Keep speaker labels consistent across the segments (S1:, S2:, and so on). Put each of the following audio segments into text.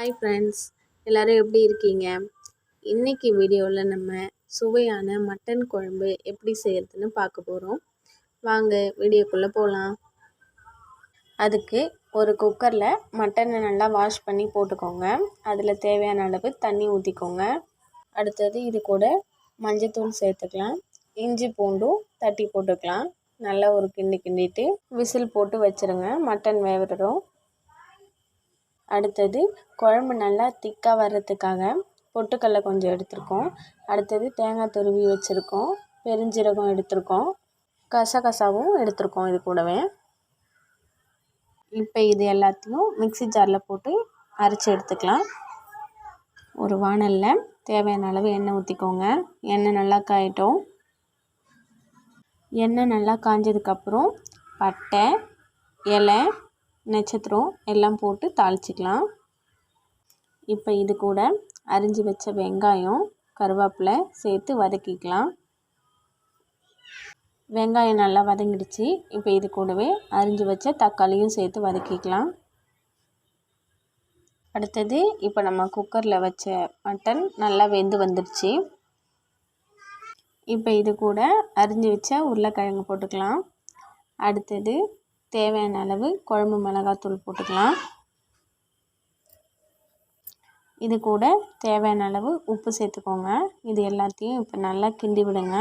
S1: Hi friends, எல்லோரும் எப்படி இருக்கீங்க? இன்றைக்கி வீடியோவில் நம்ம சுவையான மட்டன் குழம்பு எப்படி செய்கிறதுன்னு பார்க்க போகிறோம். வாங்க வீடியோக்குள்ளே போகலாம். அதுக்கு ஒரு குக்கரில் மட்டனை நல்லா வாஷ் பண்ணி போட்டுக்கோங்க. அதில் தேவையான அளவு தண்ணி ஊற்றிக்கோங்க. அடுத்தது இது கூட மஞ்சத்தூள் சேர்த்துக்கலாம். இஞ்சி பூண்டும் தட்டி போட்டுக்கலாம். நல்லா ஒரு கிண்டிட்டு விசில் போட்டு வச்சுருங்க. மட்டன் வேகிறதும். அடுத்தது குழம்பு நல்லா திக்காக வர்றதுக்காக பொட்டுக்கடலை கொஞ்சம் எடுத்துருக்கோம். அடுத்தது தேங்காய் துருவி வச்சுருக்கோம். பெருஞ்சீரகம் எடுத்துருக்கோம். கசகசாவும் எடுத்துருக்கோம் இது கூடவே. இப்போ இது எல்லாத்தையும் மிக்ஸி ஜாரில் போட்டு அரைச்சி எடுத்துக்கலாம். ஒரு வாணலில் தேவையான அளவு எண்ணெய் ஊற்றிக்கோங்க. எண்ணெய் நல்லா காயட்டும். எண்ணெய் நல்லா காஞ்சதுக்கப்புறம் பட்டை, இலை, நட்சத்திரம் எல்லாம் போட்டு தாளிச்சிக்கலாம். இப்போ இது கூட அரிஞ்சு வச்ச வெங்காயம், கருவேப்பிலை சேர்த்து வதக்கிக்கலாம். வெங்காயம் நல்லா வதங்கிடுச்சு. இப்போ இது கூடவே அரிஞ்சு வச்ச தக்காளியும் சேர்த்து வதக்கிக்கலாம். அடுத்தது இப்போ நம்ம குக்கரில் வச்ச மட்டன் நல்லா வெந்து வந்துடுச்சு. இப்போ இது கூட அரிஞ்சு வச்ச உருளைக்கிழங்கு போட்டுக்கலாம். அடுத்தது தேவையான அளவு குழம்பு மிளகாத்தூள் போட்டுக்கலாம். இது கூட தேவையான அளவு உப்பு சேர்த்துக்கோங்க. இது எல்லாத்தையும் இப்போ நல்லா கிண்டி விடுங்க.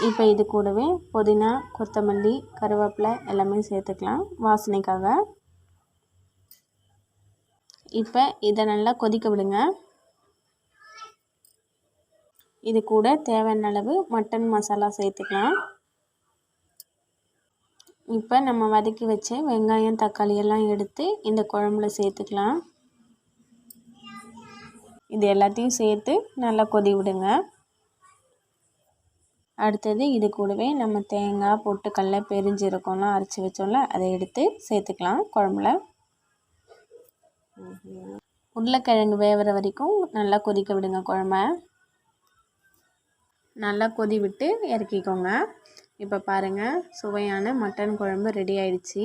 S1: இப்போ இது கூடவே புதினா, கொத்தமல்லி, கருவேப்பிலை எல்லாமே சேர்த்துக்கலாம் வாசனைக்காக. இப்போ இதை நல்லா கொதிக்க விடுங்க. இது கூட தேவையான அளவு மட்டன் மசாலா சேர்த்துக்கலாம். இப்போ நம்ம வதக்கி வச்ச வெங்காயம், தக்காளி எல்லாம் எடுத்து இந்த குழம்புல சேர்த்துக்கலாம். இது எல்லாத்தையும் சேர்த்து நல்லா கொதி விடுங்க. அடுத்தது இது கூடவே நம்ம தேங்காய், பொட்டுக்கடலை, பெருஞ்சீரகம்லாம் அரைச்சி வச்சோம்ல, அதை எடுத்து சேர்த்துக்கலாம் குழம்புல. உருளைக்கிழங்கு வேகிற வரைக்கும் நல்லா கொதிக்க விடுங்க குழம்ப. நல்லா கொதி விட்டு இறக்கிக்கோங்க. இப்போ பாருங்கள், சுவையான மட்டன் குழம்பு ரெடி ஆயிடுச்சு.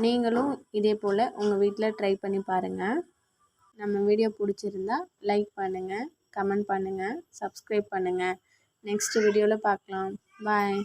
S1: நீங்களும் இதே போல் உங்கள் வீட்டில் ட்ரை பண்ணி பாருங்கள். நம்ம வீடியோ பிடிச்சிருந்தா லைக் பண்ணுங்கள், கமெண்ட் பண்ணுங்கள், சப்ஸ்கிரைப் பண்ணுங்கள். நெக்ஸ்ட் வீடியோவில் பார்க்கலாம். பாய்.